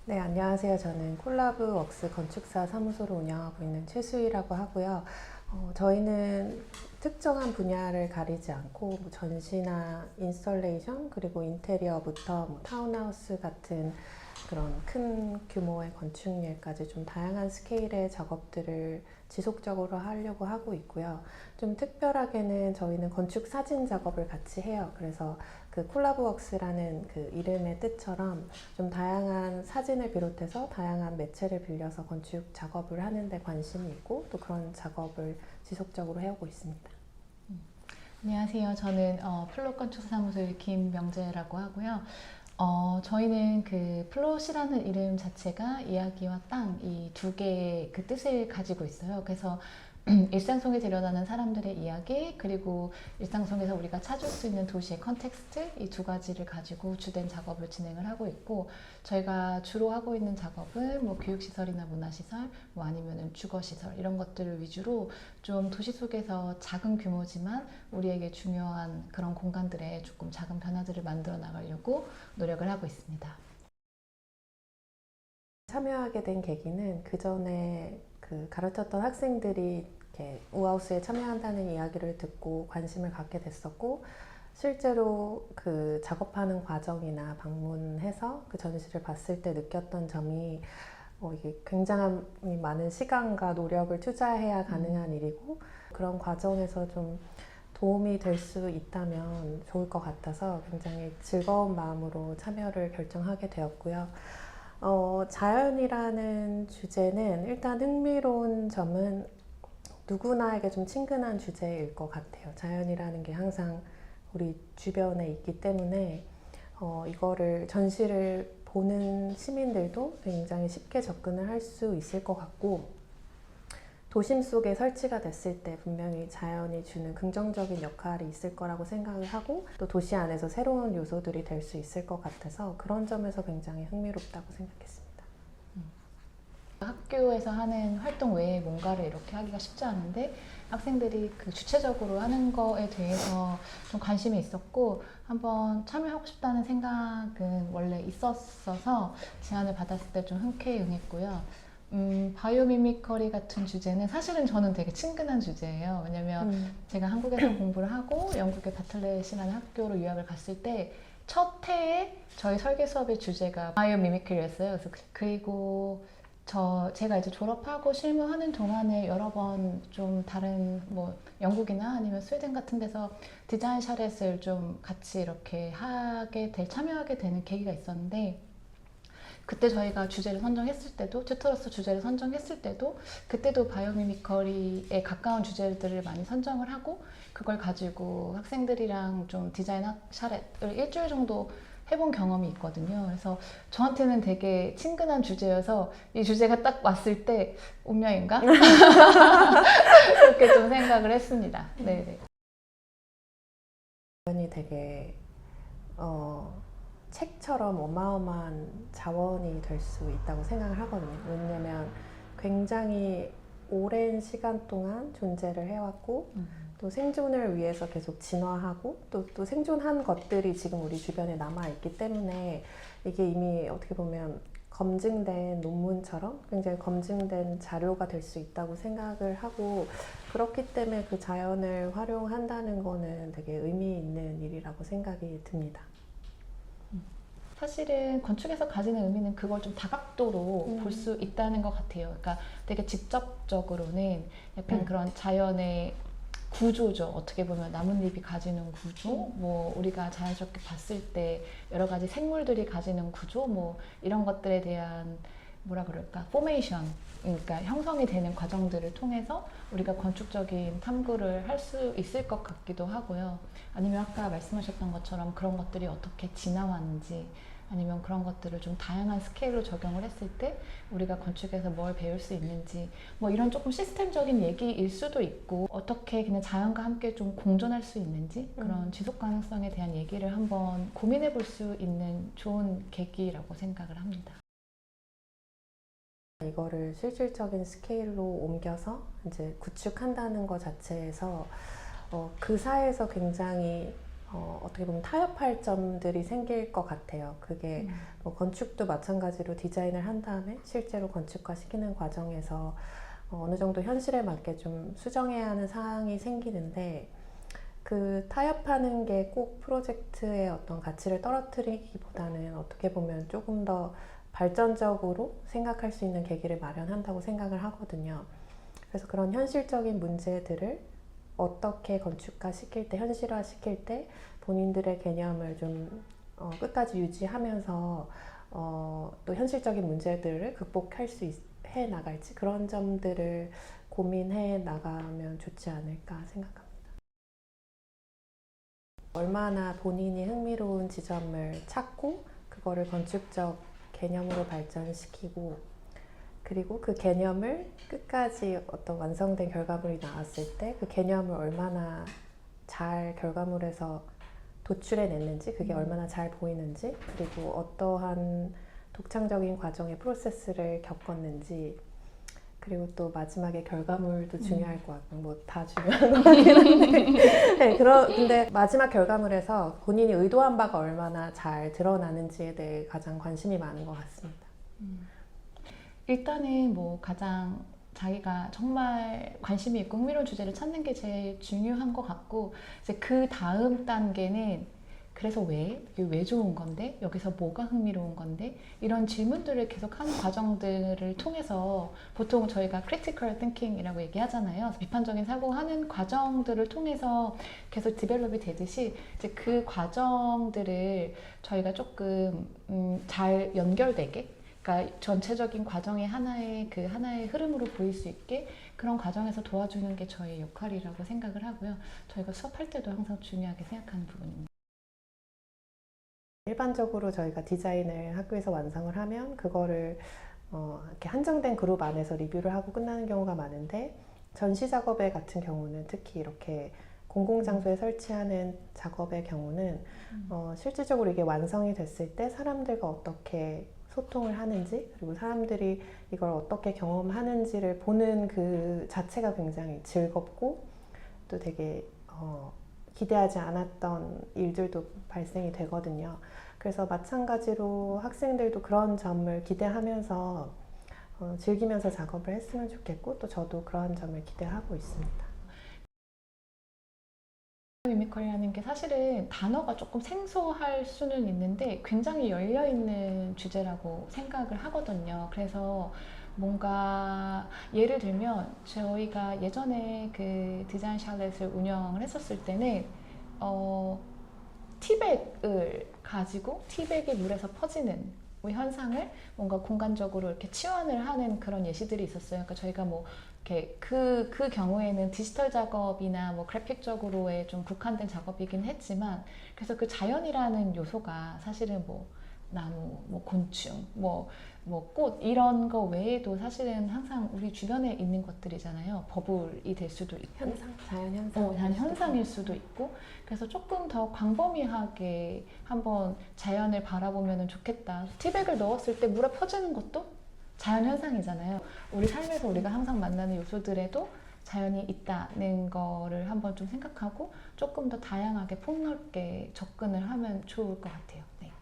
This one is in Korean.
네, 안녕하세요. 저는 콜라브웍스 건축사 사무소를 운영하고 있는 최수희라고 하고요. 저희는 특정한 분야를 가리지 않고 전시나 인스톨레이션 그리고 인테리어부터 타운하우스 같은 그런 큰 규모의 건축일까지 좀 다양한 스케일의 작업들을 지속적으로 하려고 하고 있고요. 좀 특별하게는 저희는 건축 사진 작업을 같이 해요. 그래서 그 콜라브웍스라는 그 이름의 뜻처럼 좀 다양한 사진을 비롯해서 다양한 매체를 빌려서 건축 작업을 하는데 관심이 있고 또 그런 작업을 지속적으로 해오고 있습니다. 안녕하세요. 저는 플롯 건축사무소의 김명재라고 하고요. 저희는 그 플롯이라는 이름 자체가 이야기와 땅 이 두 개의 그 뜻을 가지고 있어요. 그래서 일상 속에 들여다는 사람들의 이야기 그리고 일상 속에서 우리가 찾을 수 있는 도시의 컨텍스트 이 두 가지를 가지고 주된 작업을 진행을 하고 있고 저희가 주로 하고 있는 작업은 뭐 교육시설이나 문화시설 뭐 아니면은 주거시설 이런 것들을 위주로 좀 도시 속에서 작은 규모지만 우리에게 중요한 그런 공간들에 조금 작은 변화들을 만들어 나가려고 노력을 하고 있습니다. 참여하게 된 계기는 그 전에 그 가르쳤던 학생들이 이렇게 우하우스에 참여한다는 이야기를 듣고 관심을 갖게 됐었고 실제로 그 작업하는 과정이나 방문해서 그 전시를 봤을 때 느꼈던 점이 이게 굉장히 많은 시간과 노력을 투자해야 가능한 일이고 그런 과정에서 좀 도움이 될 수 있다면 좋을 것 같아서 굉장히 즐거운 마음으로 참여를 결정하게 되었고요. 자연이라는 주제는 일단 흥미로운 점은 누구나에게 좀 친근한 주제일 것 같아요. 자연이라는 게 항상 우리 주변에 있기 때문에 이거를 전시를 보는 시민들도 굉장히 쉽게 접근을 할 수 있을 것 같고 도심 속에 설치가 됐을 때 분명히 자연이 주는 긍정적인 역할이 있을 거라고 생각을 하고 또 도시 안에서 새로운 요소들이 될 수 있을 것 같아서 그런 점에서 굉장히 흥미롭다고 생각했습니다. 학교에서 하는 활동 외에 뭔가를 이렇게 하기가 쉽지 않은데 학생들이 그 주체적으로 하는 거에 대해서 좀 관심이 있었고 한번 참여하고 싶다는 생각은 원래 있었어서 제안을 받았을 때 좀 흔쾌히 응했고요. 바이오미미커리 같은 주제는 사실은 저는 되게 친근한 주제예요. 왜냐면 제가 한국에서 공부를 하고 영국의 바틀렛이라는 학교로 유학을 갔을 때 첫 해에 저희 설계 수업의 주제가 바이오미미크리였어요. 그리고 제가 이제 졸업하고 실무하는 동안에 여러 번 좀 다른 뭐 영국이나 아니면 스웨덴 같은 데서 디자인 샤렛을 좀 같이 이렇게 참여하게 되는 계기가 있었는데 그때 저희가 주제를 선정했을 때도 튜터로서 주제를 선정했을 때도 그때도 바이오미미커리에 가까운 주제들을 많이 선정을 하고 그걸 가지고 학생들이랑 좀 디자인 샤렛을 일주일 정도 해본 경험이 있거든요. 그래서 저한테는 되게 친근한 주제여서 이 주제가 딱 왔을 때 운명인가? 그렇게 좀 생각을 했습니다. 네네. 자연이 되게 책처럼 어마어마한 자원이 될 수 있다고 생각을 하거든요. 왜냐면 굉장히 오랜 시간 동안 존재를 해왔고 또 생존을 위해서 계속 진화하고 또 생존한 것들이 지금 우리 주변에 남아있기 때문에 이게 이미 어떻게 보면 검증된 논문처럼 굉장히 검증된 자료가 될 수 있다고 생각을 하고 그렇기 때문에 그 자연을 활용한다는 거는 되게 의미 있는 일이라고 생각이 듭니다. 사실은 건축에서 가지는 의미는 그걸 좀 다각도로 볼 수 있다는 것 같아요. 그러니까 되게 직접적으로는 약간 그런 자연의 구조죠. 어떻게 보면 나뭇잎이 가지는 구조, 뭐 우리가 자연스럽게 봤을 때 여러 가지 생물들이 가지는 구조, 뭐 이런 것들에 대한 뭐라 그럴까, 포메이션, 그러니까 형성이 되는 과정들을 통해서 우리가 건축적인 탐구를 할 수 있을 것 같기도 하고요. 아니면 아까 말씀하셨던 것처럼 그런 것들이 어떻게 지나왔는지 아니면 그런 것들을 좀 다양한 스케일로 적용을 했을 때 우리가 건축에서 뭘 배울 수 있는지 뭐 이런 조금 시스템적인 얘기일 수도 있고 어떻게 그냥 자연과 함께 좀 공존할 수 있는지 그런 지속 가능성에 대한 얘기를 한번 고민해 볼 수 있는 좋은 계기라고 생각을 합니다. 이거를 실질적인 스케일로 옮겨서 이제 구축한다는 것 자체에서 그 사회에서 굉장히 어떻게 보면 타협할 점들이 생길 것 같아요. 그게 뭐 건축도 마찬가지로 디자인을 한 다음에 실제로 건축화 시키는 과정에서 어느 정도 현실에 맞게 좀 수정해야 하는 사항이 생기는데 그 타협하는 게 꼭 프로젝트의 어떤 가치를 떨어뜨리기보다는 어떻게 보면 조금 더 발전적으로 생각할 수 있는 계기를 마련한다고 생각을 하거든요. 그래서 그런 현실적인 문제들을 어떻게 건축화 시킬 때, 현실화 시킬 때 본인들의 개념을 좀 끝까지 유지하면서 또 현실적인 문제들을 극복할 수 해 나갈지 그런 점들을 고민해 나가면 좋지 않을까 생각합니다. 얼마나 본인이 흥미로운 지점을 찾고 그거를 건축적 개념으로 발전시키고 그리고 그 개념을 끝까지 어떤 완성된 결과물이 나왔을 때 그 개념을 얼마나 잘 결과물에서 도출해냈는지 그게 얼마나 잘 보이는지 그리고 어떠한 독창적인 과정의 프로세스를 겪었는지 그리고 또 마지막에 결과물도 중요할 것 같고 뭐 다 중요한 것 같긴 한데 네, 근데 마지막 결과물에서 본인이 의도한 바가 얼마나 잘 드러나는지에 대해 가장 관심이 많은 것 같습니다. 일단은 뭐 가장 자기가 정말 관심이 있고 흥미로운 주제를 찾는 게 제일 중요한 것 같고 이제 그 다음 단계는 그래서 이게 왜 좋은 건데? 여기서 뭐가 흥미로운 건데? 이런 질문들을 계속 하는 과정들을 통해서 보통 저희가 critical thinking이라고 얘기하잖아요. 비판적인 사고하는 과정들을 통해서 계속 디벨롭이 되듯이 이제 그 과정들을 저희가 조금 잘 연결되게 그러니까 전체적인 과정의 하나의 흐름으로 보일 수 있게 그런 과정에서 도와주는 게 저의 역할이라고 생각을 하고요. 저희가 수업할 때도 항상 중요하게 생각하는 부분입니다. 일반적으로 저희가 디자인을 학교에서 완성을 하면 그거를 이렇게 한정된 그룹 안에서 리뷰를 하고 끝나는 경우가 많은데 전시 작업회 같은 경우는 특히 이렇게 공공장소에 설치하는 작업의 경우는 실질적으로 이게 완성이 됐을 때 사람들과 어떻게 소통을 하는지 그리고 사람들이 이걸 어떻게 경험하는지를 보는 그 자체가 굉장히 즐겁고 또 되게 기대하지 않았던 일들도 발생이 되거든요. 그래서 마찬가지로 학생들도 그런 점을 기대하면서 즐기면서 작업을 했으면 좋겠고 또 저도 그런 점을 기대하고 있습니다. 미미컬이라는 게 사실은 단어가 조금 생소할 수는 있는데 굉장히 열려있는 주제라고 생각을 하거든요. 그래서 뭔가 예를 들면 저희가 예전에 그 디자인 샬렛을 운영을 했었을 때는 티백을 가지고 티백이 물에서 퍼지는 뭐 현상을 뭔가 공간적으로 이렇게 치환을 하는 그런 예시들이 있었어요. 그러니까 저희가 뭐 이렇게 그 경우에는 디지털 작업이나 뭐 그래픽적으로의 좀 국한된 작업이긴 했지만 그래서 그 자연이라는 요소가 사실은 뭐 나무, 뭐 곤충, 뭐 꽃 이런 거 외에도 사실은 항상 우리 주변에 있는 것들이잖아요. 버블이 될 수도 있고 자연 현상. 자연 현상일 수도 있고 그래서 조금 더 광범위하게 한번 자연을 바라보면 좋겠다. 티백을 넣었을 때 물에 퍼지는 것도 자연 현상이잖아요. 우리 삶에서 우리가 항상 만나는 요소들에도 자연이 있다는 거를 한번 좀 생각하고 조금 더 다양하게 폭넓게 접근을 하면 좋을 것 같아요. 네.